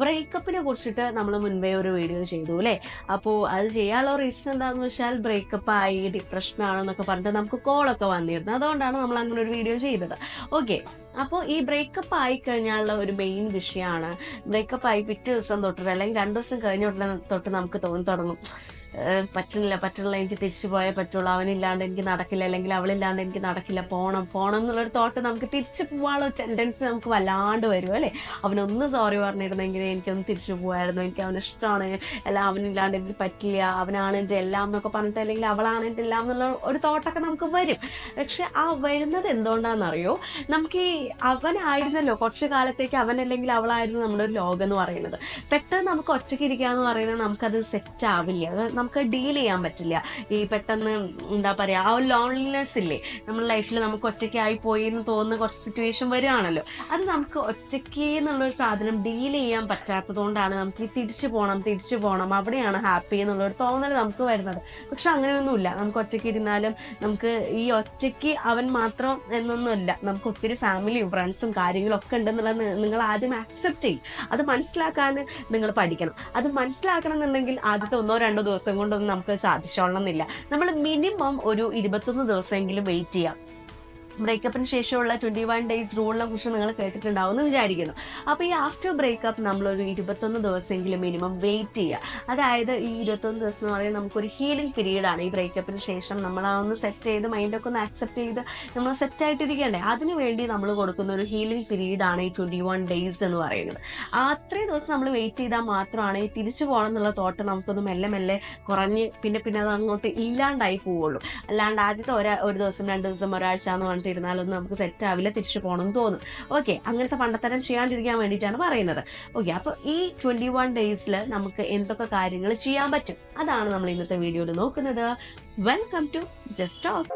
ബ്രേക്കപ്പിനെ കുറിച്ചിട്ട് നമ്മൾ മുൻപേ ഒരു വീഡിയോ ചെയ്തു അല്ലേ. അപ്പോൾ അത് ചെയ്യാനുള്ള റീസൺ എന്താണെന്ന് വെച്ചാൽ ബ്രേക്കപ്പ് ആയി, ഡിപ്രഷൻ ആണെന്നൊക്കെ പറഞ്ഞിട്ട് നമുക്ക് കോളൊക്കെ വന്നിരുന്നു. അതുകൊണ്ടാണ് നമ്മൾ അങ്ങനെ ഒരു വീഡിയോ ചെയ്തത്. ഓക്കെ, അപ്പോൾ ഈ ബ്രേക്കപ്പ് ആയി കഴിഞ്ഞാലുള്ള ഒരു മെയിൻ വിഷയമാണ്, ബ്രേക്കപ്പ് ആയി പിറ്റേ ദിവസം തൊട്ട് അല്ലെങ്കിൽ 2 ദിവസം കഴിഞ്ഞ തൊട്ട് നമുക്ക് തോന്നി തുടങ്ങും, പറ്റുന്നില്ല, എനിക്ക് തിരിച്ചു പോയേ പറ്റുള്ളൂ, അവനില്ലാണ്ട് എനിക്ക് നടക്കില്ല, അല്ലെങ്കിൽ അവളില്ലാണ്ട് എനിക്ക് നടക്കില്ല, പോണം എന്നുള്ളൊരു തോട്ട് നമുക്ക് തിരിച്ചു പോകാനുള്ള ടെൻഡൻസി നമുക്ക് വല്ലാണ്ട് വരും അല്ലേ. അവനൊന്ന് സോറി പറഞ്ഞിരുന്നെങ്കിൽ എനിക്കൊന്ന് തിരിച്ചു പോകായിരുന്നു, എനിക്ക് അവനിഷ്ടമാണ്, അല്ല അവനില്ലാണ്ട് എനിക്ക് പറ്റില്ല, അവനാണ് എൻ്റെ എല്ലാം എന്നൊക്കെ പറഞ്ഞിട്ട്, അല്ലെങ്കിൽ അവളാണ് എൻ്റെ എല്ലാം എന്നുള്ള ഒരു തോട്ടൊക്കെ നമുക്ക് വരും. പക്ഷെ ആ വരുന്നത് എന്തുകൊണ്ടാണെന്നറിയോ, നമുക്ക് ഈ അവനായിരുന്നല്ലോ കുറച്ചു കാലത്തേക്ക്, അവനല്ലെങ്കിൽ അവളായിരുന്നു നമ്മുടെ ഒരു ലോകം എന്ന് പറയുന്നത്. പെട്ടെന്ന് നമുക്ക് ഒറ്റയ്ക്ക് ഇരിക്കുക എന്ന് പറയുന്നത് നമുക്കത് സെറ്റ് ആവില്ല, അത് നമുക്ക് ഡീൽ ചെയ്യാൻ പറ്റില്ല. ഈ പെട്ടെന്ന് എന്താ പറയുക, ആ ഒരു ലോൺലിനെസ് ഇല്ലേ നമ്മുടെ ലൈഫിൽ, നമുക്ക് ഒറ്റയ്ക്കായി പോയി എന്ന് തോന്നുന്ന കുറച്ച് സിറ്റുവേഷൻ വരികയാണല്ലോ, അത് നമുക്ക് ഒറ്റയ്ക്ക് എന്നുള്ളൊരു സാധനം ഡീൽ ചെയ്യാൻ പറ്റാത്തത് കൊണ്ടാണ് നമുക്ക് ഈ തിരിച്ചു പോകണം, അവിടെയാണ് ഹാപ്പി എന്നുള്ളൊരു തോന്നൽ നമുക്ക് വരുന്നത്. പക്ഷെ അങ്ങനെയൊന്നുമില്ല. നമുക്ക് ഒറ്റയ്ക്ക് ഇരുന്നാലും നമുക്ക് ഈ ഒറ്റയ്ക്ക് അവൻ മാത്രം എന്നൊന്നുമില്ല, നമുക്ക് ഒത്തിരി ഫാമിലിയും ഫ്രണ്ട്സും കാര്യങ്ങളും ഒക്കെ ഉണ്ടെന്നുള്ളത് നിങ്ങൾ ആദ്യം ആക്സെപ്റ്റ് ചെയ്യും. അത് മനസ്സിലാക്കാൻ നിങ്ങൾ പഠിക്കണം. അത് മനസ്സിലാക്കണം എന്നുണ്ടെങ്കിൽ ആദ്യത്തെ 1-2 ദിവസം കൊണ്ടൊന്നും നമുക്ക് സാധിച്ചോളണമെന്നില്ല. നമ്മൾ മിനിമം ഒരു 21 ദിവസമെങ്കിലും വെയിറ്റ് ചെയ്യാം. ബ്രേക്കപ്പിന് ശേഷമുള്ള 21 days റൂളിനെ കുറിച്ച് നിങ്ങൾ കേട്ടിട്ടുണ്ടാവും എന്ന് വിചാരിക്കുന്നു. അപ്പോൾ ഈ ആഫ്റ്റർ ബ്രേക്കപ്പ് നമ്മളൊരു 21 ദിവസമെങ്കിലും മിനിമം വെയിറ്റ് ചെയ്യുക. അതായത് ഈ 21 ദിവസം എന്ന് പറയുന്നത് നമുക്കൊരു ഹീലിംഗ് പീരീഡാണ്. ഈ ബ്രേക്കപ്പിന് ശേഷം നമ്മൾ ഒന്ന് സെറ്റ് ചെയ്ത് മൈൻഡൊക്കെ ഒന്ന് ആക്സെപ്റ്റ് ചെയ്ത് നമ്മൾ സെറ്റായിട്ടിരിക്കണ്ടേ, അതിനു വേണ്ടി നമ്മൾ കൊടുക്കുന്ന ഒരു ഹീലിംഗ് പീരീഡാണ് ഈ 21 days എന്ന് പറയുന്നത്. അത്രയും ദിവസം നമ്മൾ വെയിറ്റ് ചെയ്താൽ മാത്രമാണ് ഈ തിരിച്ചു പോകണം എന്നുള്ള തോട്ട് നമുക്കൊന്ന് മെല്ലെ കുറഞ്ഞ് പിന്നെ അത് അങ്ങോട്ട് ഇല്ലാണ്ടായി പോവുള്ളൂ. അല്ലാണ്ട് ആദ്യത്തെ ഒരു ദിവസം 2 ദിവസം ഒരാഴ്ച എന്ന് പറഞ്ഞിട്ട് ഇരുന്നാലൊന്നും നമുക്ക് സെറ്റ് ആവില്ല, തിരിച്ചു പോകണമെന്ന് തോന്നും. ഓക്കെ, അങ്ങനത്തെ പണ്ടത്തരം ചെയ്യാണ്ടിരിക്കാൻ വേണ്ടിയിട്ടാണ് പറയുന്നത്. ഓക്കെ, അപ്പോൾ ഈ 21 days നമുക്ക് എന്തൊക്കെ കാര്യങ്ങൾ ചെയ്യാൻ പറ്റും, അതാണ് നമ്മൾ ഇന്നത്തെ വീഡിയോയിൽ നോക്കുന്നത്. Welcome to Just Talk.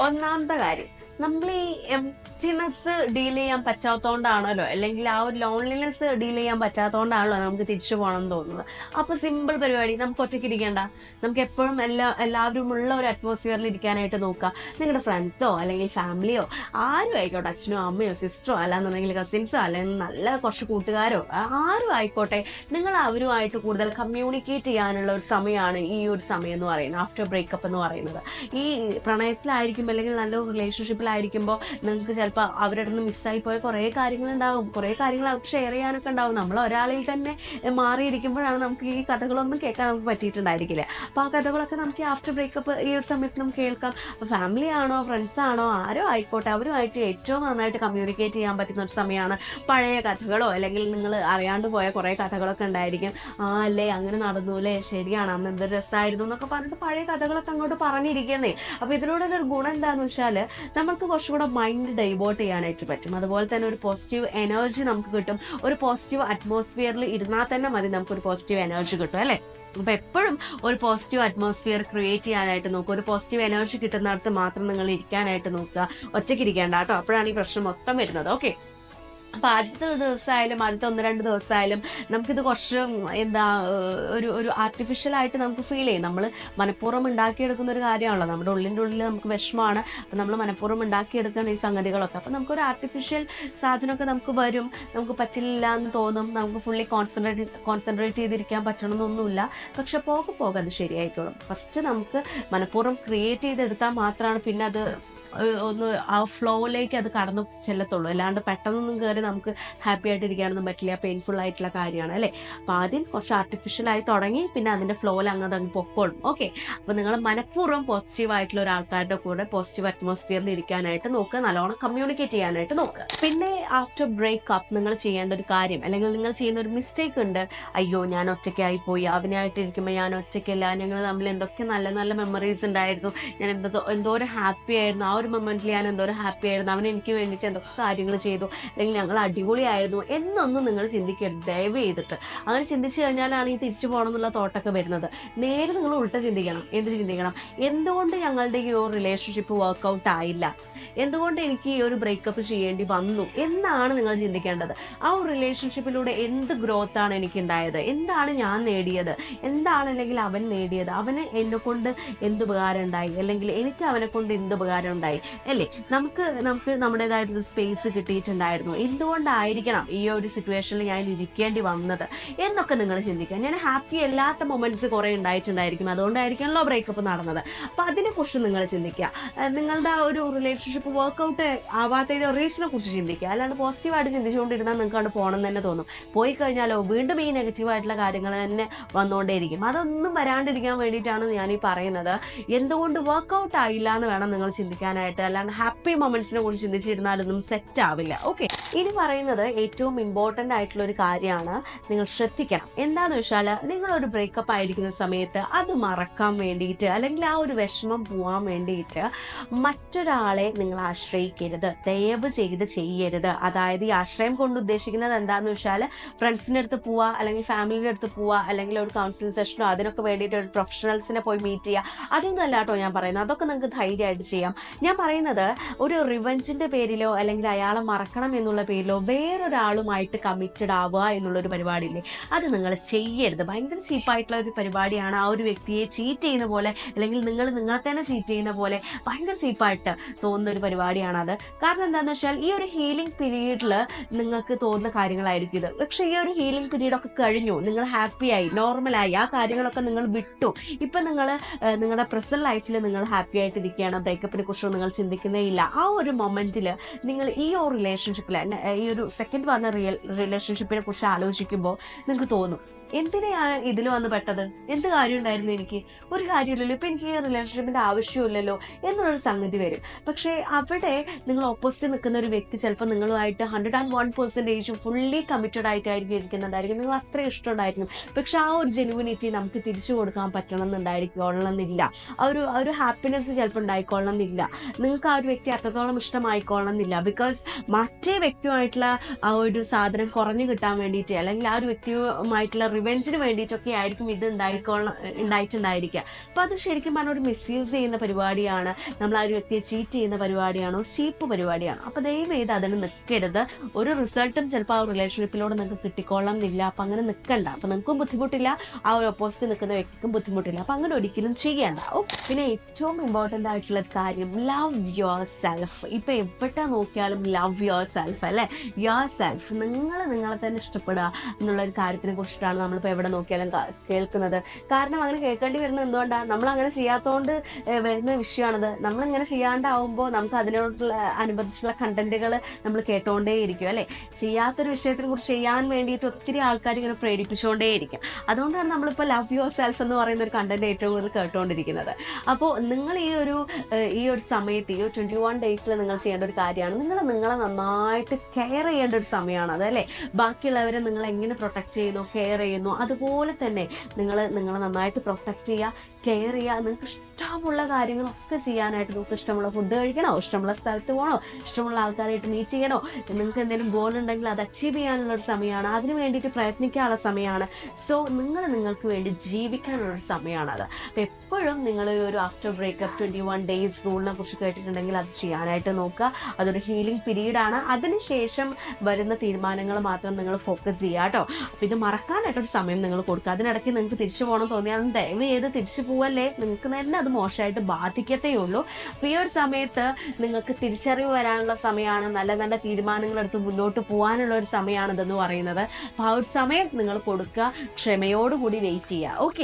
ഒന്നാമത്തെ കാര്യം, നമ്മൾ ഈ എംപ്റ്റിനെസ് ഡീൽ ചെയ്യാൻ പറ്റാത്തതുകൊണ്ടാണല്ലോ, അല്ലെങ്കിൽ ആ ഒരു ലോൺലിനെസ് ഡീൽ ചെയ്യാൻ പറ്റാത്തതുകൊണ്ടാണല്ലോ നമുക്ക് തിരിച്ചു പോകണം എന്ന് തോന്നുന്നത്. അപ്പോൾ സിമ്പിൾ പരിപാടി, നമുക്ക് ഒറ്റയ്ക്ക് ഇരിക്കേണ്ട, നമുക്ക് എപ്പോഴും എല്ലാവരും ഉള്ള ഒരു അറ്റ്മോസ്ഫിയറിൽ ഇരിക്കാനായിട്ട് നോക്കുക. നിങ്ങളുടെ ഫ്രണ്ട്സോ അല്ലെങ്കിൽ ഫാമിലിയോ ആരും ആയിക്കോട്ടെ, അച്ഛനോ അമ്മയോ സിസ്റ്ററോ അല്ലാന്നുണ്ടെങ്കിൽ കസിൻസോ അല്ലെങ്കിൽ നല്ല കുറച്ച് കൂട്ടുകാരോ ആരും ആയിക്കോട്ടെ, നിങ്ങൾ അവരുമായിട്ട് കൂടുതൽ കമ്മ്യൂണിക്കേറ്റ് ചെയ്യാനുള്ള ഒരു സമയമാണ് ഈ ഒരു സമയം എന്ന് പറയുന്നത്, ആഫ്റ്റർ ബ്രേക്കപ്പ് എന്ന് പറയുന്നത്. ഈ പ്രണയത്തിലായിരിക്കും അല്ലെങ്കിൽ നല്ല റിലേഷൻഷിപ്പിലായിരിക്കുമ്പോൾ നിങ്ങൾക്ക് ചിലപ്പോൾ അവരുടെ നിന്ന് മിസ്സായി പോയ കുറേ കാര്യങ്ങളുണ്ടാവും, കുറേ കാര്യങ്ങൾ അവർക്ക് ഷെയർ ചെയ്യാനൊക്കെ ഉണ്ടാവും. നമ്മൾ ഒരാളിൽ തന്നെ മാറിയിരിക്കുമ്പോഴാണ് നമുക്ക് ഈ കഥകളൊന്നും കേൾക്കാൻ നമുക്ക് പറ്റിയിട്ടുണ്ടായിരിക്കില്ല. അപ്പോൾ ആ കഥകളൊക്കെ നമുക്ക് ആഫ്റ്റർ ബ്രേക്കപ്പ് ഈ ഒരു സമയത്ത് നമുക്ക് കേൾക്കാം. ഫാമിലി ആണോ ഫ്രണ്ട്സ് ആണോ ആരോ ആയിക്കോട്ടെ, അവരുമായിട്ട് ഏറ്റവും നന്നായിട്ട് കമ്മ്യൂണിക്കേറ്റ് ചെയ്യാൻ പറ്റുന്ന ഒരു സമയമാണ്. പഴയ കഥകളോ അല്ലെങ്കിൽ നിങ്ങൾ അറിയാണ്ട് പോയ കുറേ കഥകളൊക്കെ ഉണ്ടായിരിക്കും. അല്ലേ അങ്ങനെ നടന്നു അല്ലേ, ശരിയാണ്, അന്ന് എന്തൊരു രസമായിരുന്നു എന്നൊക്കെ പറഞ്ഞിട്ട് പഴയ കഥകളൊക്കെ അങ്ങോട്ട് പറഞ്ഞിരിക്കുന്നേ. അപ്പോൾ ഇതിലൂടെ ഒരു ഗുണം എന്താണെന്ന് വെച്ചാൽ നമുക്ക് കുറച്ചുകൂടെ മൈൻഡ് ഡൈവേർട്ട് ചെയ്യാനായിട്ട് പറ്റും. അതുപോലെ തന്നെ ഒരു പോസിറ്റീവ് എനർജി നമുക്ക് കിട്ടും. ഒരു പോസിറ്റീവ് അറ്റ്മോസ്ഫിയറിൽ ഇരുന്നാൽ തന്നെ മതി നമുക്കൊരു പോസിറ്റീവ് എനർജി കിട്ടും അല്ലേ. അപ്പോൾ എപ്പോഴും ഒരു പോസിറ്റീവ് അറ്റ്മോസ്ഫിയർ ക്രിയേറ്റ് ചെയ്യാനായിട്ട് നോക്കുക. ഒരു പോസിറ്റീവ് എനർജി കിട്ടുന്നിടത്ത് മാത്രം നിങ്ങൾ ഇരിക്കാനായിട്ട് നോക്കുക. ഒറ്റയ്ക്ക് ഇരിക്കേണ്ട കേട്ടോ, അപ്പോഴാണ് ഈ പ്രശ്നം മൊത്തം വരുന്നത്. ഓക്കെ, അപ്പോൾ ആദ്യത്തെ ദിവസമായാലും ആദ്യത്തെ 1-2 ദിവസമായാലും നമുക്കിത് കുറച്ച് ഒരു ആർട്ടിഫിഷ്യലായിട്ട് നമുക്ക് ഫീൽ ചെയ്യും. നമ്മൾ മനഃപൂർവ്വം ഉണ്ടാക്കിയെടുക്കുന്ന ഒരു കാര്യമാണല്ലോ, നമ്മുടെ ഉള്ളിൽ നമുക്ക് വിഷമമാണ്, അപ്പോൾ നമ്മൾ മനഃപൂർവ്വം ഉണ്ടാക്കിയെടുക്കുന്ന ഈ സംഗതികളൊക്കെ. അപ്പോൾ നമുക്കൊരു ആർട്ടിഫിഷ്യൽ സാധനമൊക്കെ നമുക്ക് വരും, നമുക്ക് പറ്റില്ല എന്ന് തോന്നും, നമുക്ക് ഫുള്ളി കോൺസെൻട്രേറ്റ് ചെയ്തിരിക്കാൻ പറ്റണമെന്നൊന്നുമില്ല. പക്ഷെ പോകെ അത് ശരിയായിക്കോളും. ഫസ്റ്റ് നമുക്ക് മനഃപൂർവ്വം ക്രിയേറ്റ് ചെയ്തെടുത്താൽ മാത്രമാണ് പിന്നെ അത് ഒന്ന് ആ ഫ്ലോയിലേക്ക് അത് കടന്നു ചെല്ലത്തുള്ളൂ. അല്ലാണ്ട് പെട്ടെന്നൊന്നും കയറി നമുക്ക് ഹാപ്പി ആയിട്ടിരിക്കാനൊന്നും പറ്റില്ല, പെയിൻഫുൾ ആയിട്ടുള്ള കാര്യമാണ് അല്ലേ. അപ്പോൾ ആദ്യം കുറച്ച് ആർട്ടിഫിഷ്യലായി തുടങ്ങി പിന്നെ അതിൻ്റെ ഫ്ലോയിൽ അങ്ങ് പൊക്കോളും. ഓക്കെ, അപ്പോൾ നിങ്ങൾ മനഃപൂർവ്വം പോസിറ്റീവ് ആയിട്ടുള്ള ഒരാൾക്കാരുടെ കൂടെ പോസിറ്റീവ് അറ്റ്മോസ്ഫിയറിൽ ഇരിക്കാനായിട്ട് നോക്കുക, നല്ലോണം കമ്മ്യൂണിക്കേറ്റ് ചെയ്യാനായിട്ട് നോക്കുക. പിന്നെ ആഫ്റ്റർ ബ്രേക്കപ്പ് നിങ്ങൾ ചെയ്യേണ്ട ഒരു കാര്യം അല്ലെങ്കിൽ നിങ്ങൾ ചെയ്യുന്ന ഒരു മിസ്റ്റേക്ക് ഉണ്ട്, അയ്യോ ഞാൻ ഒറ്റയ്ക്കായി പോയി, അവനായിട്ടിരിക്കുമ്പോൾ ഞാൻ ഒറ്റയ്ക്കല്ല, ഞങ്ങൾ തമ്മിൽ എന്തൊക്കെ നല്ല നല്ല മെമ്മറീസ് ഉണ്ടായിരുന്നു, ഞാൻ എന്തോരം ഹാപ്പി ആയിരുന്നു, ആ ഒരു മൊമെന്റിൽ ഞാൻ എന്തോരം ഹാപ്പി ആയിരുന്നു, അവൻ എനിക്ക് വേണ്ടിയിട്ട് എന്തൊക്കെ കാര്യങ്ങൾ ചെയ്തു, അല്ലെങ്കിൽ ഞങ്ങൾ അടിപൊളിയായിരുന്നു എന്നൊന്നും നിങ്ങൾ ചിന്തിക്കരുത് ദയവ് ചെയ്തിട്ട്. അങ്ങനെ ചിന്തിച്ചു കഴിഞ്ഞാലാണ് ഈ തിരിച്ചു പോകണം എന്നുള്ള തോട്ടൊക്കെ വരുന്നത്. നേരെ നിങ്ങൾ ഉൾട്ട ചിന്തിക്കണം. ചിന്തിക്കണം, എന്തുകൊണ്ട് ഞങ്ങളുടെ ഈ ഒരു റിലേഷൻഷിപ്പ് വർക്കൗട്ട് ആയില്ല, എന്തുകൊണ്ട് എനിക്ക് ഈ ഒരു ബ്രേക്കപ്പ് ചെയ്യേണ്ടി വന്നു എന്നാണ് നിങ്ങൾ ചിന്തിക്കേണ്ടത്. ആ ഒരു റിലേഷൻഷിപ്പിലൂടെ എന്ത് ഗ്രോത്ത് ആണ് എനിക്കുണ്ടായത്, എന്താണ് ഞാൻ നേടിയത്, അല്ലെങ്കിൽ അവൻ നേടിയത്, അവന് എന്നെ കൊണ്ട് എന്ത് ഉപകാരം ഉണ്ടായി, അല്ലെങ്കിൽ എനിക്ക് അവനെ കൊണ്ട് എന്ത് ഉപകാരം ഉണ്ടായി, ഉണ്ടായി അല്ലേ? നമുക്ക് നമുക്ക് നമ്മുടേതായിട്ടൊരു സ്പേസ് കിട്ടിയിട്ടുണ്ടായിരുന്നു. എന്തുകൊണ്ടായിരിക്കണം ഈ ഒരു സിറ്റുവേഷനിൽ ഞാൻ ഇരിക്കേണ്ടി വന്നത് എന്നൊക്കെ നിങ്ങൾ ചിന്തിക്കുക. ഞാൻ ഹാപ്പി അല്ലാത്ത മൊമെന്റ്സ് കുറെ ഉണ്ടായിട്ടുണ്ടായിരിക്കും, അതുകൊണ്ടായിരിക്കണല്ലോ ബ്രേക്കപ്പ് നടന്നത്. അപ്പൊ അതിനെക്കുറിച്ച് നിങ്ങൾ ചിന്തിക്കുക. നിങ്ങളുടെ ആ ഒരു റിലേഷൻഷിപ്പ് വർക്ക്ഔട്ട് ആവാത്തതിന്റെ റീസണെ കുറിച്ച് ചിന്തിക്കുക. അല്ലാണ്ട് പോസിറ്റീവായിട്ട് ചിന്തിച്ചുകൊണ്ടിരുന്നാൽ നിങ്ങൾക്ക് അവിടെ പോകണം തന്നെ തോന്നും. പോയി കഴിഞ്ഞാലോ വീണ്ടും ഈ നെഗറ്റീവായിട്ടുള്ള കാര്യങ്ങൾ തന്നെ വന്നുകൊണ്ടേയിരിക്കും. അതൊന്നും വരാണ്ടിരിക്കാൻ വേണ്ടിയിട്ടാണ് ഞാൻ ഈ പറയുന്നത്. എന്തുകൊണ്ട് വർക്ക്ഔട്ട് ആയില്ല എന്ന് വേണം നിങ്ങൾ ചിന്തിക്കാനായിട്ട്. അല്ലാണ്ട് ഹാപ്പി മൊമെന്റ്സിനെ കുറിച്ച് ചിന്തിച്ചിരുന്നാലൊന്നും സെറ്റ് ആവില്ല. ഓക്കെ, ഇനി പറയുന്നത് ഏറ്റവും ഇമ്പോർട്ടൻ്റ് ആയിട്ടുള്ള ഒരു കാര്യമാണ്, നിങ്ങൾ ശ്രദ്ധിക്കണം. എന്താണെന്ന് വെച്ചാൽ നിങ്ങളൊരു ബ്രേക്കപ്പ് ആയിരിക്കുന്ന സമയത്ത് അത് മറക്കാൻ വേണ്ടിയിട്ട് അല്ലെങ്കിൽ ആ ഒരു വിഷമം പോകാൻ വേണ്ടിയിട്ട് മറ്റൊരാളെ നിങ്ങൾ ആശ്രയിക്കരുത്, ദയവ് ചെയ്ത് ചെയ്യരുത്. അതായത് ഈ ആശ്രയം കൊണ്ട് ഉദ്ദേശിക്കുന്നത് എന്താണെന്ന് വെച്ചാൽ ഫ്രണ്ട്സിൻ്റെ അടുത്ത് പോവുക, അല്ലെങ്കിൽ ഫാമിലിയുടെ അടുത്ത് പോവുക, അല്ലെങ്കിൽ ഒരു കൗൺസിലിംഗ് സെഷനോ അതിനൊക്കെ വേണ്ടിയിട്ട് ഒരു പ്രൊഫഷണൽസിനെ പോയി മീറ്റ് ചെയ്യുക, അതൊന്നും അല്ല കേട്ടോ ഞാൻ പറയുന്നത്. അതൊക്കെ നിങ്ങൾക്ക് ധൈര്യമായിട്ട് ചെയ്യാം. ഞാൻ പറയുന്നത് ഒരു റിവെഞ്ചിന്റെ പേരിലോ അല്ലെങ്കിൽ അയാളെ മറക്കണം എന്നുള്ള പേരിലോ വേറൊരാളുമായിട്ട് കമ്മിറ്റഡ് ആവുക എന്നുള്ളൊരു പരിപാടിയില്ലേ, അത് നിങ്ങൾ ചെയ്യരുത്. ഭയങ്കര ചീപ്പായിട്ടുള്ള ഒരു പരിപാടിയാണ്. ആ ഒരു വ്യക്തിയെ ചീറ്റ് ചെയ്യുന്ന പോലെ അല്ലെങ്കിൽ നിങ്ങൾ നിങ്ങളെ തന്നെ ചീറ്റ് ചെയ്യുന്ന പോലെ ഭയങ്കര ചീപ്പായിട്ട് തോന്നുന്ന ഒരു പരിപാടിയാണ് അത്. കാരണം എന്താണെന്ന് വെച്ചാൽ ഈ ഒരു ഹീലിംഗ് പീരീഡിൽ നിങ്ങൾക്ക് തോന്നുന്ന കാര്യങ്ങളായിരിക്കും ഇത്. പക്ഷെ ഈ ഒരു ഹീലിംഗ് പീരീഡൊക്കെ കഴിഞ്ഞു, നിങ്ങൾ ഹാപ്പിയായി നോർമലായി, ആ കാര്യങ്ങളൊക്കെ നിങ്ങൾ വിട്ടു. ഇപ്പം നിങ്ങൾ നിങ്ങളുടെ പ്രസന്റ് ലൈഫിൽ നിങ്ങൾ ഹാപ്പി ആയിട്ടിരിക്കുകയാണ്, ബ്രേക്കപ്പിനെ കുറിച്ച് നിങ്ങൾ ചിന്തിക്കുന്നേ ഇല്ല. ആ ഒരു മൊമെന്റിൽ നിങ്ങൾ ഈ ഒരു റിലേഷൻഷിപ്പിൽ ഈ ഒരു സെക്കൻഡ് വന്ന റിലേഷൻഷിപ്പിനെ കുറിച്ച് ആലോചിക്കുമ്പോൾ നിങ്ങൾക്ക് തോന്നും, എന്തിനാണ് ഇതിൽ വന്ന് പെട്ടത്, എന്ത് കാര്യം ഉണ്ടായിരുന്നു, എനിക്ക് ഒരു കാര്യമില്ലല്ലോ, ഇപ്പം എനിക്ക് ഈ റിലേഷൻഷിപ്പിൻ്റെ ആവശ്യമില്ലല്ലോ എന്നുള്ളൊരു സംഗതി വരും. പക്ഷേ അവിടെ നിങ്ങൾ ഓപ്പോസിറ്റ് നിൽക്കുന്ന ഒരു വ്യക്തി ചിലപ്പോൾ നിങ്ങളുമായിട്ട് 101% ഫുള്ളി കമ്മിറ്റഡ് ആയിട്ടായിരിക്കും ഇരിക്കുന്നുണ്ടായിരിക്കും, നിങ്ങൾ അത്ര ഇഷ്ടമുണ്ടായിരിക്കും. പക്ഷെ ആ ഒരു ജെനുവിനിറ്റി നമുക്ക് തിരിച്ചു കൊടുക്കാൻ പറ്റണമെന്നുണ്ടായിരിക്കണമെന്നില്ല. ആ ഒരു ഹാപ്പിനെസ് ചിലപ്പോൾ ഉണ്ടായിക്കൊള്ളണമെന്നില്ല. നിങ്ങൾക്ക് ആ ഒരു വ്യക്തി അത്രത്തോളം ഇഷ്ടമായിക്കൊള്ളണമെന്നില്ല. ബിക്കോസ് മറ്റേ വ്യക്തിയുമായിട്ടുള്ള ആ ഒരു സാധനം കുറഞ്ഞു കിട്ടാൻ വേണ്ടിയിട്ട് അല്ലെങ്കിൽ ആ ഒരു വ്യക്തിയുമായിട്ടുള്ള റിവെഞ്ചിന് വേണ്ടിയിട്ടൊക്കെ ആയിരിക്കും ഇത് ഉണ്ടായിട്ടുണ്ടായിരിക്കുക. അപ്പം അത് ശരിക്കും പറഞ്ഞാൽ ഒരു മിസ്യൂസ് ചെയ്യുന്ന പരിപാടിയാണ്, നമ്മൾ ആ ഒരു വ്യക്തിയെ ചീറ്റ് ചെയ്യുന്ന പരിപാടിയാണോ, ചീപ്പ് പരിപാടിയാണ്. അപ്പം ദയവ് ചെയ്ത് അതിന് നിൽക്കരുത്. ഒരു റിസൾട്ടും ചിലപ്പോൾ ആ റിലേഷൻഷിപ്പിലൂടെ നിങ്ങൾക്ക് കിട്ടിക്കൊള്ളാം എന്നില്ല. അപ്പം അങ്ങനെ നിൽക്കണ്ട. അപ്പം നിങ്ങൾക്കും ബുദ്ധിമുട്ടില്ല, ആ ഒരു ഓപ്പോസിറ്റ് നിൽക്കുന്ന വ്യക്തിക്കും ബുദ്ധിമുട്ടില്ല. അപ്പം അങ്ങനെ ഒരിക്കലും ചെയ്യണ്ട. പിന്നെ ഏറ്റവും ഇമ്പോർട്ടൻ്റ് ആയിട്ടുള്ള കാര്യം, ലവ് യുവർ സെൽഫ്. ഇപ്പം എവിടെ നോക്കിയാലും ലവ് യുവർ സെൽഫ് അല്ലേ, യുവർ സെൽഫ്. നിങ്ങളെ തന്നെ ഇഷ്ടപ്പെടുക എന്നുള്ളൊരു കാര്യത്തിനെ കുറിച്ചിട്ടാണ് നമ്മളിപ്പോൾ എവിടെ നോക്കിയാലും കേൾക്കുന്നത്. കാരണം അങ്ങനെ കേൾക്കേണ്ടി വരുന്നത് എന്തുകൊണ്ടാണ്, നമ്മളങ്ങനെ ചെയ്യാത്തതുകൊണ്ട് വരുന്ന വിഷയമാണത്. നമ്മളിങ്ങനെ ചെയ്യാണ്ടാവുമ്പോൾ നമുക്ക് അതിനോടുള്ള അനുബന്ധിച്ചുള്ള കണ്ടന്റുകൾ നമ്മൾ കേട്ടുകൊണ്ടേയിരിക്കും അല്ലേ. ചെയ്യാത്തൊരു വിഷയത്തിനെ കുറിച്ച് ചെയ്യാൻ വേണ്ടിയിട്ട് ഒത്തിരി ആൾക്കാർ ഇങ്ങനെ പ്രേരിപ്പിച്ചുകൊണ്ടേയിരിക്കും. അതുകൊണ്ടാണ് നമ്മളിപ്പോൾ ലവ് യുവർ സെൽഫ് എന്ന് പറയുന്ന ഒരു കണ്ടന്റ് ഏറ്റവും കൂടുതൽ കേട്ടുകൊണ്ടിരിക്കുന്നത്. അപ്പോൾ നിങ്ങൾ ഈ ഒരു സമയത്ത് ഈ 21 ഡേയ്സിൽ നിങ്ങൾ ചെയ്യേണ്ട ഒരു കാര്യമാണ്, നിങ്ങളെ നന്നായിട്ട് കെയർ ചെയ്യേണ്ട ഒരു സമയമാണ് അതല്ലേ. ബാക്കിയുള്ളവരെ നിങ്ങൾ എങ്ങനെ പ്രൊട്ടക്റ്റ് ചെയ്യുന്നു, കെയർ ചെയ്യുന്നു, അതുപോലെ തന്നെ നിങ്ങൾ നിങ്ങളെ നന്നായിട്ട് പ്രൊട്ടക്റ്റ് ചെയ്യുക, കെയർ ചെയ്യുക. നിങ്ങൾക്ക് ഇഷ്ടമുള്ള കാര്യങ്ങളൊക്കെ ചെയ്യാനായിട്ട്, നിങ്ങൾക്ക് ഇഷ്ടമുള്ള ഫുഡ് കഴിക്കണോ, ഇഷ്ടമുള്ള സ്ഥലത്ത് പോകണോ, ഇഷ്ടമുള്ള ആൾക്കാരായിട്ട് മീറ്റ് ചെയ്യണോ, നിങ്ങൾക്ക് എന്തെങ്കിലും ഗോൾ ഉണ്ടെങ്കിൽ അത് അച്ചീവ് ചെയ്യാനുള്ളൊരു സമയമാണ്, അതിന് വേണ്ടിയിട്ട് പ്രയത്നിക്കാനുള്ള സമയമാണ്. സോ നിങ്ങൾക്ക് വേണ്ടി ജീവിക്കാനുള്ളൊരു സമയമാണത്. അപ്പം എപ്പോഴും നിങ്ങൾ ഒരു ആഫ്റ്റർ ബ്രേക്കപ്പ് 21 ഡേയ്സ് റൂളിനെ കുറിച്ച് കേട്ടിട്ടുണ്ടെങ്കിൽ അത് ചെയ്യാനായിട്ട് നോക്കുക. അതൊരു ഹീലിംഗ് പീരീഡാണ്. അതിനുശേഷം വരുന്ന തീരുമാനങ്ങൾ മാത്രം നിങ്ങൾ ഫോക്കസ് ചെയ്യുക കേട്ടോ. അപ്പം ഇത് മറക്കാനായിട്ടൊരു സമയം നിങ്ങൾ കൊടുക്കുക. അതിനിടയ്ക്ക് നിങ്ങൾക്ക് തിരിച്ചു പോകണം തോന്നിയാൽ ദയവ് ചെയ്ത് തിരിച്ചു പോവല്ലേ, നിങ്ങൾക്ക് തന്നെ അത് മോശമായിട്ട് ബാധിക്കത്തേ ഉള്ളൂ. അപ്പോൾ ഈ ഒരു സമയത്ത് നിങ്ങൾക്ക് തിരിച്ചറിവ് വരാനുള്ള സമയമാണ്, നല്ല നല്ല തീരുമാനങ്ങൾ എടുത്ത് മുന്നോട്ട് പോകാനുള്ള ഒരു സമയമാണിതെന്ന് പറയുന്നത്. അപ്പോൾ ആ ഒരു സമയം നിങ്ങൾ കൊടുക്കുക, ക്ഷമയോടുകൂടി വെയിറ്റ് ചെയ്യുക. ഓക്കെ,